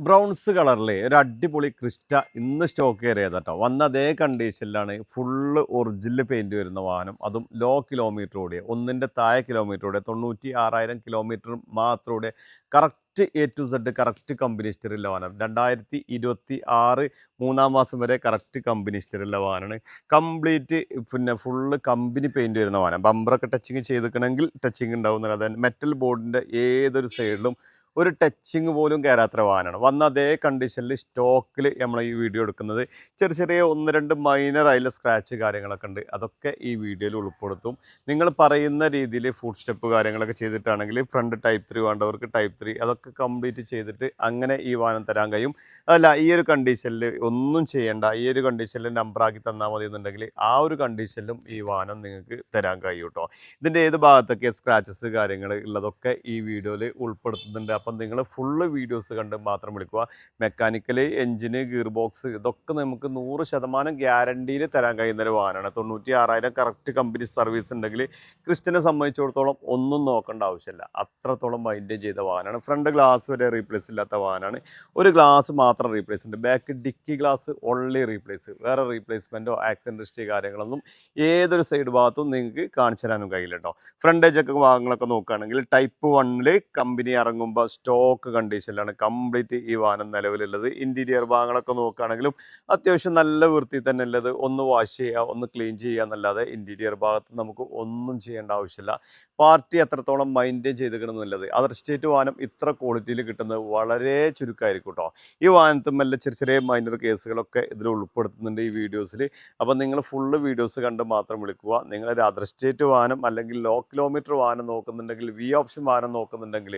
Browns കളറിലെ ഒരു അടിപൊളി ക്രിസ്റ്റ ഇന്ന് സ്റ്റോക്ക് കയറിയതാട്ടോ. വന്ന അതേ കണ്ടീഷനിലാണ് ഫുള്ള് ഒറിജിനൽ പെയിന്റ് വരുന്ന വാഹനം. അതും ലോ കിലോമീറ്റർ ഓടിയ, ഒന്നിൻ്റെ താഴെ കിലോമീറ്റർ ഓടിയ, 96,000 കിലോമീറ്റർ മാത്രം ഓടിയ, correct A to Z correct company ഹിസ്റ്ററിയുള്ള വാഹനം. 2026 മൂന്നാം മാസം വരെ കറക്റ്റ് കമ്പനി ഹിസ്റ്ററിയുള്ള വാഹനമാണ്. കംപ്ലീറ്റ് പിന്നെ ഫുള്ള് കമ്പനി പെയിന്റ് വരുന്ന വാഹനം. ബമ്പറൊക്കെ ടച്ചിങ് ചെയ്തിക്കണമെങ്കിൽ ടച്ചിങ് ഉണ്ടാവും. അതായത് മെറ്റൽ ബോർഡിൻ്റെ ഏതൊരു സൈഡിലും ഒരു ടച്ചിങ് പോലും കയറാത്ത വാഹനമാണ്. വന്ന അതേ കണ്ടീഷനിൽ സ്റ്റോക്കിൽ നമ്മൾ ഈ വീഡിയോ എടുക്കുന്നത്. ചെറിയ ചെറിയ ഒന്ന് രണ്ട് മൈനർ അതിൽ സ്ക്രാച്ച് കാര്യങ്ങളൊക്കെ ഉണ്ട്. അതൊക്കെ ഈ വീഡിയോയിൽ ഉൾപ്പെടുത്തും. നിങ്ങൾ പറയുന്ന രീതിയിൽ ഫുഡ് സ്റ്റെപ്പ് കാര്യങ്ങളൊക്കെ ചെയ്തിട്ടാണെങ്കിൽ ഫ്രണ്ട് ടൈപ്പ് 3 വേണ്ടവർക്ക് ടൈപ്പ് 3 അതൊക്കെ കംപ്ലീറ്റ് ചെയ്തിട്ട് അങ്ങനെ ഈ വാഹനം തരാൻ കഴിയും. അതല്ല ഈ ഒരു കണ്ടീഷനിൽ ഒന്നും ചെയ്യേണ്ട, ഈ ഒരു കണ്ടീഷനിൽ നമ്പറാക്കി തന്നാൽ മതി എന്നുണ്ടെങ്കിൽ ആ ഒരു കണ്ടീഷനിലും ഈ വാഹനം നിങ്ങൾക്ക് തരാൻ കഴിയും കേട്ടോ. ഇതിൻ്റെ ഏത് ഭാഗത്തൊക്കെ സ്ക്രാച്ചസ് കാര്യങ്ങൾ ഉള്ളതൊക്കെ ഈ വീഡിയോയിൽ ഉൾപ്പെടുത്തുന്നുണ്ട്. അപ്പം നിങ്ങൾ ഫുള്ള് വീഡിയോസ് കണ്ട് മാത്രം വിളിക്കുക. മെക്കാനിക്കലി എഞ്ചിന് ഗിയർ ബോക്സ് ഇതൊക്കെ നമുക്ക് 100% ഗ്യാരണ്ടിയിൽ തരാൻ കഴിയുന്ന ഒരു വാഹനമാണ്. 96,000 കറക്റ്റ് കമ്പനി സർവീസ് ഉണ്ടെങ്കിൽ ക്രിസ്റ്റനെ സംബന്ധിച്ചിടത്തോളം ഒന്നും നോക്കേണ്ട ആവശ്യമില്ല. അത്രത്തോളം മൈൻറ്റെയിൻ ചെയ്ത വാഹനമാണ്. ഫ്രണ്ട് ഗ്ലാസ് വരെ റീപ്ലേസ് ഇല്ലാത്ത വാഹനമാണ്. ഒരു ഗ്ലാസ് മാത്രം റീപ്ലേസ് ഉണ്ട്. Back dicky glass only replace. വേറെ റീപ്ലേസ്മെൻറ്റോ ആക്സിഡൻറ്റ് ഹിസ്റ്ററി കാര്യങ്ങളൊന്നും ഏതൊരു സൈഡ് ഭാഗത്തും നിങ്ങൾക്ക് കാണിച്ചു തരാനും കഴിയില്ല കേട്ടോ. ഫ്രണ്ട് ഏജൊക്കെ ഭാഗങ്ങളൊക്കെ നോക്കുകയാണെങ്കിൽ ടൈപ്പ് 1 കമ്പനി ഇറങ്ങുമ്പോൾ സ്റ്റോക്ക് കണ്ടീഷനിലാണ് കംപ്ലീറ്റ് ഈ വാഹനം നിലവിലുള്ളത്. ഇൻറ്റീരിയർ ഭാഗങ്ങളൊക്കെ നോക്കുകയാണെങ്കിലും അത്യാവശ്യം നല്ല വൃത്തി തന്നെ ഉള്ളത്. ഒന്ന് വാഷ് ചെയ്യുക, ഒന്ന് ക്ലീൻ ചെയ്യുക എന്നല്ലാതെ ഇൻറ്റീരിയർ ഭാഗത്ത് നമുക്ക് ഒന്നും ചെയ്യേണ്ട ആവശ്യമില്ല. പാർട്ടി എത്രത്തോളം മൈൻറ്റെയിൻ ചെയ്തിരിക്കണമെന്നുള്ളത്. അതർ സ്റ്റേറ്റ് വാഹനം ഇത്ര ക്വാളിറ്റിയിൽ കിട്ടുന്നത് വളരെ ചുരുക്കമായിരിക്കും കേട്ടോ. ഈ വാഹനത്തുമല്ല ചെറിയ ചെറിയ മൈനർ കേസുകളൊക്കെ ഇതിൽ ഉൾപ്പെടുത്തുന്നുണ്ട് ഈ വീഡിയോസിൽ. അപ്പം നിങ്ങൾ ഫുള്ള് വീഡിയോസ് കണ്ട് മാത്രം വിളിക്കുക. നിങ്ങളൊരു അതർ സ്റ്റേറ്റ് വാഹനം അല്ലെങ്കിൽ ലോ കിലോമീറ്റർ വാഹനം നോക്കുന്നുണ്ടെങ്കിൽ, വി ഓപ്ഷൻ വാഹനം നോക്കുന്നുണ്ടെങ്കിൽ,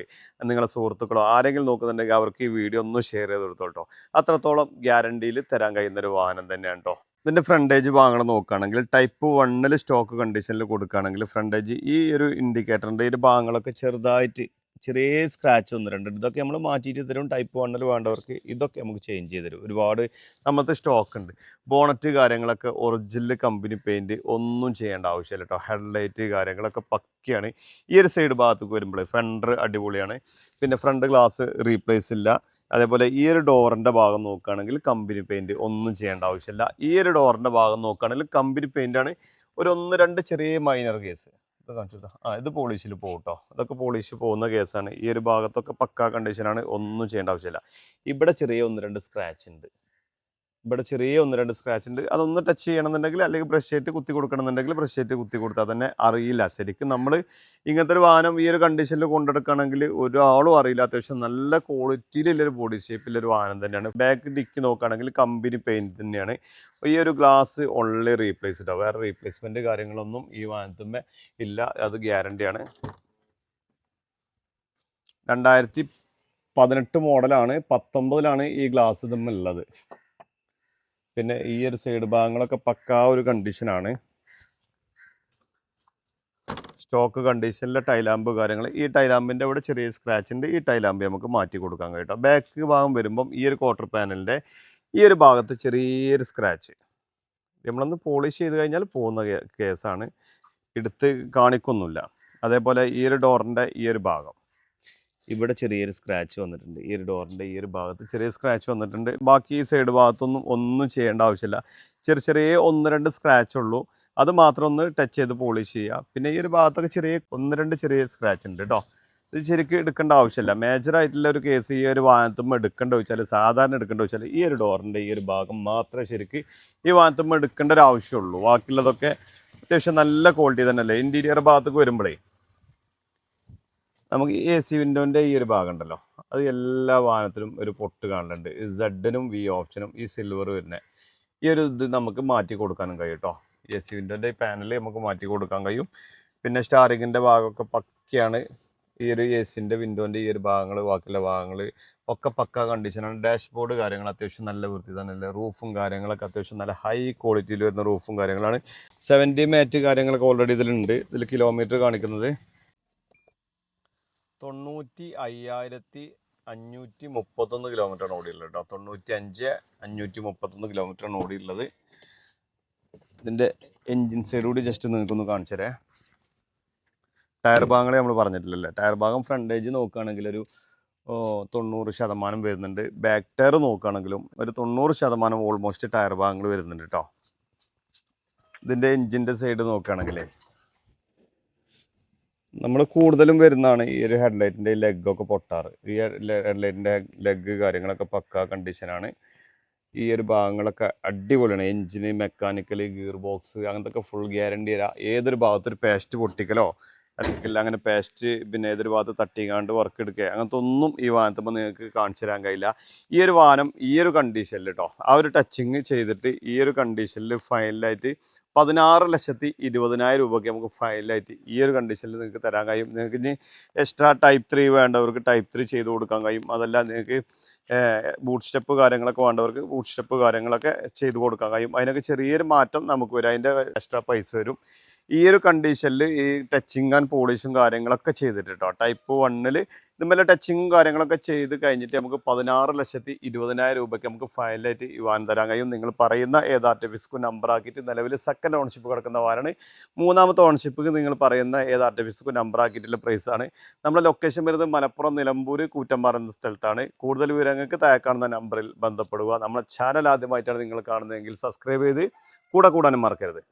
നിങ്ങളുടെ സുഹൃത്തുക്കളോ ആരെങ്കിലും നോക്കുന്നുണ്ടെങ്കിൽ അവർക്ക് ഈ വീഡിയോ ഒന്ന് ഷെയർ ചെയ്ത് കൊടുത്തോട്ടോ. അത്രത്തോളം ഗ്യാരണ്ടിയിൽ തരാൻ കഴിയുന്ന ഒരു വാഹനം തന്നെയാണ് കേട്ടോ. ഇതിൻ്റെ ഫ്രണ്ടേജ് ഭാഗങ്ങൾ നോക്കുകയാണെങ്കിൽ ടൈപ്പ് 1 സ്റ്റോക്ക് കണ്ടീഷനിൽ കൊടുക്കുകയാണെങ്കിൽ ഫ്രണ്ടേജ് ഈ ഒരു ഇൻഡിക്കേറ്ററിൻ്റെ ഈ ഭാഗങ്ങളൊക്കെ ചെറുതായിട്ട് ചെറിയ സ്ക്രാച്ച് ഒന്ന് രണ്ട് ഇതൊക്കെ നമ്മൾ മാറ്റിയിട്ട് തരും. ടൈപ്പ് 1 വേണ്ടവർക്ക് ഇതൊക്കെ നമുക്ക് ചേഞ്ച് ചെയ്ത് തരും. ഒരുപാട് നമ്മളത്തെ സ്റ്റോക്ക് ഉണ്ട്. ബോണറ്റ് കാര്യങ്ങളൊക്കെ ഒറിജിനൽ കമ്പനി പെയിൻറ്റ്, ഒന്നും ചെയ്യേണ്ട ആവശ്യമില്ല കേട്ടോ. ഹെഡ്ലൈറ്റ് കാര്യങ്ങളൊക്കെ പക്കയാണ്. ഈ ഒരു സൈഡ് ഭാഗത്തേക്ക് വരുമ്പോൾ ഫെൻഡർ അടിപൊളിയാണ്. പിന്നെ ഫ്രണ്ട് ഗ്ലാസ് റീപ്ലേസ് ഇല്ല. അതേപോലെ ഈ ഒരു ഡോറിൻ്റെ ഭാഗം നോക്കുകയാണെങ്കിൽ കമ്പനി പെയിൻറ്റ്, ഒന്നും ചെയ്യേണ്ട ആവശ്യമില്ല. ഈ ഒരു ഡോറിൻ്റെ ഭാഗം നോക്കുകയാണെങ്കിൽ കമ്പനി പെയിൻ്റാണ്. ഒരു ഒന്ന് രണ്ട് ചെറിയ മൈനർ കേസ് ഇത് കാണിച്ചു. ഇത് പോളിഷിൽ പോകും കേട്ടോ. ഇതൊക്കെ പോളിഷ് പോകുന്ന കേസാണ്. ഈ ഒരു ഭാഗത്തൊക്കെ പക്കാ കണ്ടീഷനാണ്, ഒന്നും ചെയ്യേണ്ട ആവശ്യമില്ല. ഇവിടെ ചെറിയ ഒന്ന് രണ്ട് സ്ക്രാച്ച് ഉണ്ട്. ഇവിടെ ചെറിയ ഒന്ന് രണ്ട് സ്ക്രാച്ച് ഉണ്ട്. അതൊന്ന് ടച്ച് ചെയ്യണമെന്നുണ്ടെങ്കിൽ അല്ലെങ്കിൽ ബ്രഷ് ചെയ്തിട്ട് കുത്തി കൊടുക്കണമെന്നുണ്ടെങ്കിൽ ബ്രഷ് ചെയ്തിട്ട് കുത്തി കൊടുത്താൽ തന്നെ അറിയില്ല. ശരിക്കും നമ്മൾ ഇങ്ങനത്തെ ഒരു വാഹനം ഈ ഒരു കണ്ടീഷനിൽ കൊണ്ടെടുക്കുകയാണെങ്കിൽ ഒരാളും അറിയില്ല. അത്യാവശ്യം നല്ല ക്വാളിറ്റിയിലുള്ളൊരു ബോഡി ഷേപ്പിലൊരു വാഹനം തന്നെയാണ്. ബാക്ക് ഡിക്കി നോക്കുകയാണെങ്കിൽ കമ്പനി പെയിൻറ്റ് തന്നെയാണ്. ഈ ഒരു ഗ്ലാസ് ഓൺലി റീപ്ലേസ് ഇട്ടോ. വേറെ റീപ്ലേസ്മെൻറ്റ് കാര്യങ്ങളൊന്നും ഈ വാഹനത്തിന്മേ ഇല്ല. അത് ഗ്യാരണ്ടിയാണ്. 2018 മോഡലാണ്. 19 ഈ ഗ്ലാസ് ഇതുമുള്ളത്. പിന്നെ ഈ ഒരു സൈഡ് ഭാഗങ്ങളൊക്കെ പക്കാ ഒരു കണ്ടീഷനാണ്. സ്റ്റോക്ക് കണ്ടീഷനിലെ ടൈലാമ്പ് കാര്യങ്ങൾ. ഈ ടൈലാമ്പിൻ്റെ ഇവിടെ ചെറിയ സ്ക്രാച്ച് ഉണ്ട്. ഈ ടൈലാമ്പ് നമുക്ക് മാറ്റി കൊടുക്കാൻ കഴിയും. ബാക്ക് ഭാഗം വരുമ്പം ഈ ഒരു ക്വാർട്ടർ പാനലിൻ്റെ ഈ ഒരു ഭാഗത്ത് ചെറിയൊരു സ്ക്രാച്ച് നമ്മളൊന്ന് പോളിഷ് ചെയ്ത് കഴിഞ്ഞാൽ പോകുന്ന കേസാണ്. എടുത്ത് കാണിക്കൊന്നുമില്ല. അതേപോലെ ഈ ഒരു ഡോറിൻ്റെ ഈ ഒരു ഭാഗം ഇവിടെ ചെറിയൊരു സ്ക്രാച്ച് വന്നിട്ടുണ്ട്. ഈ ഒരു ഡോറിൻ്റെ ഈ ഒരു ഭാഗത്ത് ചെറിയ സ്ക്രാച്ച് വന്നിട്ടുണ്ട്. ബാക്കി ഈ സൈഡ് ഭാഗത്തൊന്നും ഒന്നും ചെയ്യേണ്ട ആവശ്യമില്ല. ചെറിയ ചെറിയ ഒന്ന് രണ്ട് സ്ക്രാച്ച് ഉള്ളൂ. അത് മാത്രം ഒന്ന് ടച്ച് ചെയ്ത് പോളിഷ് ചെയ്യുക. പിന്നെ ഈ ഒരു ഭാഗത്തൊക്കെ ചെറിയ ഒന്ന് രണ്ട് ചെറിയ സ്ക്രാച്ച് ഉണ്ട് കേട്ടോ. ഇത് ശരിക്കും എടുക്കേണ്ട ആവശ്യമില്ല. മേജറായിട്ടുള്ള ഒരു കേസ് ഈ ഒരു വാഹനത്തുമ്പോൾ എടുക്കേണ്ട വെച്ചാൽ, സാധാരണ എടുക്കേണ്ട വെച്ചാൽ ഈ ഒരു ഡോറിൻ്റെ ഈ ഒരു ഭാഗം മാത്രമേ ശരിക്കും ഈ വാഹനത്തുമ്പോൾ എടുക്കേണ്ട ഒരു ആവശ്യമുള്ളൂ. ബാക്കിയുള്ളതൊക്കെ അത്യാവശ്യം നല്ല ക്വാളിറ്റി തന്നെയല്ലേ. ഇൻറ്റീരിയർ ഭാഗത്തേക്ക് വരുമ്പോഴേ നമുക്ക് ഈ AC വിൻഡോൻ്റെ ഈ ഒരു ഭാഗം ഉണ്ടല്ലോ, അത് എല്ലാ വാഹനത്തിലും ഒരു പൊട്ട് കാണുന്നുണ്ട്. സെഡിനും വി ഓപ്ഷനും ഈ സിൽവർ വരുന്നത് ഈ ഒരു ഇത് നമുക്ക് മാറ്റി കൊടുക്കാനും കഴിയും കേട്ടോ. AC വിൻഡോൻ്റെ ഈ പാനൽ നമുക്ക് മാറ്റി കൊടുക്കാൻ കഴിയും. പിന്നെ സ്റ്റാറിങ്ങിൻ്റെ ഭാഗമൊക്കെ പക്കയാണ്. ഈ ഒരു AC വിൻഡോൻ്റെ ഈ ഒരു ഭാഗങ്ങൾ, ബാക്കിയുള്ള ഭാഗങ്ങൾ ഒക്കെ പക്ക കണ്ടീഷനാണ്. ഡാഷ്ബോർഡ് കാര്യങ്ങൾ അത്യാവശ്യം നല്ല വൃത്തി തന്നെയല്ലേ. റൂഫും കാര്യങ്ങളൊക്കെ അത്യാവശ്യം നല്ല ഹൈ ക്വാളിറ്റിയിൽ വരുന്ന റൂഫും കാര്യങ്ങളാണ്. 70 മാറ്റ് കാര്യങ്ങളൊക്കെ ഓൾറെഡി ഇതിലുണ്ട്. ഇതിൽ കിലോമീറ്റർ കാണിക്കുന്നത് 95,531 കിലോമീറ്ററാണ് ഓടിയുള്ളത് കേട്ടോ. 95,531 കിലോമീറ്ററാണ് ഓടിയുള്ളത്. ഇതിൻ്റെ എൻജിൻ സൈഡ് കൂടി ജസ്റ്റ് നിങ്ങൾക്കൊന്ന് കാണിച്ചു തരാം. ടയർ ഭാഗങ്ങളെ നമ്മൾ പറഞ്ഞിട്ടില്ലല്ലേ. ടയർ ഭാഗം ഫ്രണ്ടേജ് നോക്കുകയാണെങ്കിൽ ഒരു ഓ 90% വരുന്നുണ്ട്. ബാക്ക് ടയർ നോക്കുകയാണെങ്കിലും ഒരു 90% ഓൾമോസ്റ്റ് ടയർ ഭാഗങ്ങൾ വരുന്നുണ്ട് കേട്ടോ. ഇതിൻ്റെ എഞ്ചിൻ്റെ സൈഡ് നോക്കുകയാണെങ്കിലേ നമ്മൾ കൂടുതലും വരുന്നതാണ് ഈ ഒരു ഹെഡ്ലൈറ്റിൻ്റെ ലെഗൊക്കെ പൊട്ടാറ്. ഈ ഹെഡ്ലൈറ്റിൻ്റെ ലെഗ് കാര്യങ്ങളൊക്കെ പക്ക കണ്ടീഷനാണ്. ഈ ഒരു ഭാഗങ്ങളൊക്കെ അടിപൊളിയാണ്. എഞ്ചിന്, മെക്കാനിക്കൽ, ഗിയർ ബോക്സ് അങ്ങനത്തെ ഫുൾ ഗ്യാരണ്ടി തരാം. ഏതൊരു ഭാഗത്തൊരു പേസ്റ്റ് പൊട്ടിക്കലോ അല്ലെങ്കിൽ അങ്ങനെ പേസ്റ്റ് പിന്നെ ഏതൊരു ഭാഗത്ത് തട്ടിക്കാണ്ട് വർക്ക് എടുക്കുക അങ്ങനത്തെ ഒന്നും ഈ വാഹനത്തുമ്പോൾ നിങ്ങൾക്ക് കാണിച്ചു തരാൻ കഴിയില്ല. ഈ ഒരു വാഹനം ഈ ഒരു കണ്ടീഷനിൽ കേട്ടോ, ആ ഒരു ടച്ചിങ് ചെയ്തിട്ട് ഈ ഒരു കണ്ടീഷനിൽ ഫൈനലായിട്ട് 16,20,000 രൂപയ്ക്ക് നമുക്ക് ഫൈനലായിട്ട് ഈ ഒരു കണ്ടീഷനിൽ നിങ്ങൾക്ക് തരാൻ കഴിയും. നിങ്ങൾക്ക് ഇനി എക്സ്ട്രാ ടൈപ്പ് 3 വേണ്ടവർക്ക് ടൈപ്പ് 3 ചെയ്ത് കൊടുക്കാൻ കഴിയും. അതല്ല നിങ്ങൾക്ക് ബൂട്ട് സ്റ്റെപ്പ് കാര്യങ്ങളൊക്കെ വേണ്ടവർക്ക് ബൂട്ട് സ്റ്റെപ്പ് കാര്യങ്ങളൊക്കെ ചെയ്ത് കൊടുക്കാൻ കഴിയും. അതിനൊക്കെ ചെറിയൊരു മാറ്റം നമുക്ക് വരും, അതിൻ്റെ എക്സ്ട്രാ പൈസ വരും. ഈ ഒരു കണ്ടീഷനിൽ ഈ ടച്ചിങ് ആൻഡ് പോളിഷും കാര്യങ്ങളൊക്കെ ചെയ്തിട്ട് കേട്ടോ, ടൈപ്പ് 1 ഇതുപോലെ ടച്ചിങ്ങും കാര്യങ്ങളൊക്കെ ചെയ്ത് കഴിഞ്ഞിട്ട് നമുക്ക് 16,20,000 രൂപയ്ക്ക് നമുക്ക് ഫൈനലായിട്ട് ഈ വാഹനം തരാൻ കഴിയും. നിങ്ങൾ പറയുന്ന ഏത് ആർട്ടിഫിസ്കു നമ്പർ ആക്കിയിട്ട് നിലവിൽ സെക്കൻഡ് ഓണർഷിപ്പ് കിടക്കുന്ന വാഹനമാണ്. മൂന്നാമത്തെ ഓണർഷിപ്പ് നിങ്ങൾ പറയുന്ന ഏത് ആർട്ടിഫിസ്കു നമ്പർ ആക്കിയിട്ടുള്ള പ്രൈസാണ്. നമ്മുടെ ലൊക്കേഷൻ വരുന്നത് മലപ്പുറം നിലമ്പൂർ കൂറ്റമ്പാറ എന്ന സ്ഥലത്താണ്. കൂടുതൽ വിവരങ്ങൾക്ക് താഴെ കാണുന്ന നമ്പറിൽ ബന്ധപ്പെടുക. നമ്മുടെ ചാനൽ ആദ്യമായിട്ടാണ് നിങ്ങൾ കാണുന്നതെങ്കിൽ സബ്സ്ക്രൈബ് ചെയ്ത് കൂടെ കൂടാനും മറക്കരുത്.